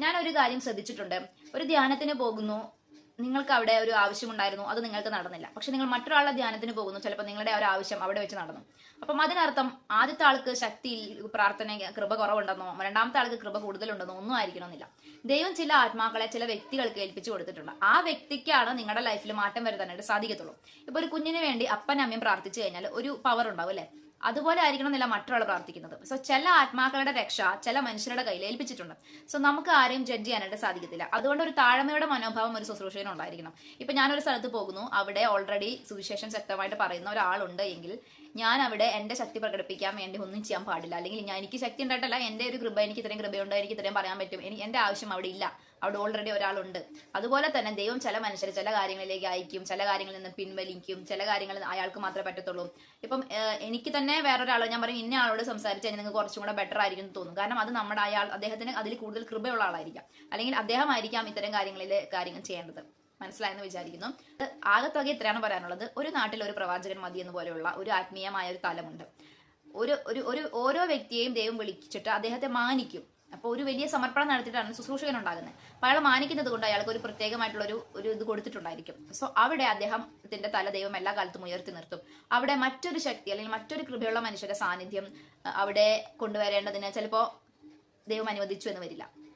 ഞാനൊരു കാര്യം ശ്രദ്ധിച്ചിട്ടുണ്ട്. ഒരു ധ്യാനത്തിന് പോകുന്നു, നിങ്ങൾക്ക് അവിടെ ഒരു ആവശ്യമുണ്ടായിരുന്നു, അത് നിങ്ങൾക്ക് നടന്നില്ല. പക്ഷെ നിങ്ങൾ മറ്റൊരാളുടെ ധ്യാനത്തിന് പോകുന്നു, ചിലപ്പോൾ നിങ്ങളുടെ ഒരു ആവശ്യം അവിടെ വെച്ച് നടന്നു. അപ്പം അതിനർത്ഥം ആദ്യത്തെ ആൾക്ക് ശക്തി, പ്രാർത്ഥന, കൃപ കുറവുണ്ടെന്നോ രണ്ടാമത്തെ ആൾക്ക് കൃപ കൂടുതലുണ്ടെന്നോ ഒന്നും ആയിരിക്കണമെന്നില്ല. ദൈവം ചില ആത്മാക്കളെ ചില വ്യക്തികൾക്ക് ഏൽപ്പിച്ചു കൊടുത്തിട്ടുണ്ട്. ആ വ്യക്തിക്കാണ് നിങ്ങളുടെ ലൈഫിൽ മാറ്റം വരുത്താനായിട്ട് സാധിക്കത്തുള്ളൂ. ഇപ്പൊ ഒരു കുഞ്ഞിന് വേണ്ടി അപ്പനും അമ്മയും പ്രാർത്ഥിച്ചു കഴിഞ്ഞാൽ ഒരു പവർ ഉണ്ടാവും അല്ലെ? അതുപോലെ ആയിരിക്കണം എന്നില്ല മറ്റൊരാൾ പ്രാർത്ഥിക്കുന്നത്. സോ ചില ആത്മാക്കളുടെ രക്ഷ ചില മനുഷ്യരുടെ കയ്യിൽ ഏൽപ്പിച്ചിട്ടുണ്ട്. സോ നമുക്ക് ആരെയും ജഡ്ജ് ചെയ്യാനായിട്ട് സാധിക്കത്തില്ല. അതുകൊണ്ട് ഒരു താഴ്മയുടെ മനോഭാവം ഒരു ശുശ്രൂഷകന് ഉണ്ടായിരിക്കണം. ഇപ്പൊ ഞാനൊരു സ്ഥലത്ത് പോകുന്നു, അവിടെ ഓൾറെഡി സുവിശേഷം ശക്തമായിട്ട് പറയുന്ന ഒരാളുണ്ട് എങ്കിൽ ഞാൻ അവിടെ എന്റെ ശക്തി പ്രകടിപ്പിക്കാൻ വേണ്ടി ഒന്നും ചെയ്യാൻ പാടില്ല. അല്ലെങ്കിൽ എനിക്ക് ശക്തി ഉണ്ടായിട്ടല്ല, എന്റെ ഒരു കൃപ, എനിക്ക് ഇത്രയും കൃപയുണ്ട്, എനിക്ക് ഇത്രയും പറയാൻ പറ്റും, എന്റെ ആവശ്യം അവിടെ ഇല്ല, അവിടെ ഓൾറെഡി ഒരാളുണ്ട്. അതുപോലെ തന്നെ ദൈവം ചില മനുഷ്യരെ ചില കാര്യങ്ങളിലേക്ക് അയക്കും, ചില കാര്യങ്ങളിൽ നിന്ന് പിൻവലിക്കും, ചില കാര്യങ്ങൾ അയാൾക്ക് മാത്രമേ പറ്റത്തുള്ളൂ. ഇപ്പം എനിക്ക് തന്നെ വേറൊരാളോ ഞാൻ പറയും ഇന്ന ആളോട് സംസാരിച്ച് കഴിഞ്ഞാൽ നിങ്ങൾക്ക് കുറച്ചും കൂടെ ബെറ്റർ ആയിരിക്കും എന്ന് തോന്നും. കാരണം അത് നമ്മുടെ അദ്ദേഹത്തിന് അതിൽ കൂടുതൽ കൃപയുള്ള ആളായിരിക്കാം, അല്ലെങ്കിൽ അദ്ദേഹമായിരിക്കാം ഇത്തരം കാര്യങ്ങൾ ചെയ്യേണ്ടത്. മനസ്സിലായെന്ന് വിചാരിക്കുന്നു. ആകത്തുക ഇത്രയാണ് പറയാനുള്ളത്. ഒരു നാട്ടിൽ ഒരു പ്രവാചകൻ മതി എന്ന് പോലെയുള്ള ഒരു ആത്മീയമായ ഒരു തലമുണ്ട്. ഓരോ വ്യക്തിയെയും ദൈവം വിളിച്ചിട്ട് അദ്ദേഹത്തെ മാനിക്കും. അപ്പോൾ ഒരു വലിയ സമർപ്പണം നടത്തിയിട്ടാണ് ശുശ്രൂഷകൻ ഉണ്ടാകുന്നത്. അപ്പോൾ അയാൾ മാനിക്കുന്നത് കൊണ്ട് അയാൾക്ക് ഒരു പ്രത്യേകമായിട്ടുള്ള ഒരു ഇത് കൊടുത്തിട്ടുണ്ടായിരിക്കും. സോ അവിടെ അദ്ദേഹത്തിന്റെ തല ദൈവം എല്ലാ കാലത്തും ഉയർത്തി നിർത്തും. അവിടെ മറ്റൊരു ശക്തി അല്ലെങ്കിൽ മറ്റൊരു കൃപയുള്ള മനുഷ്യരുടെ സാന്നിധ്യം അവിടെ കൊണ്ടുവരേണ്ടതിന് ചിലപ്പോൾ ദൈവം അനുവദിച്ചു എന്ന് വരില്ല.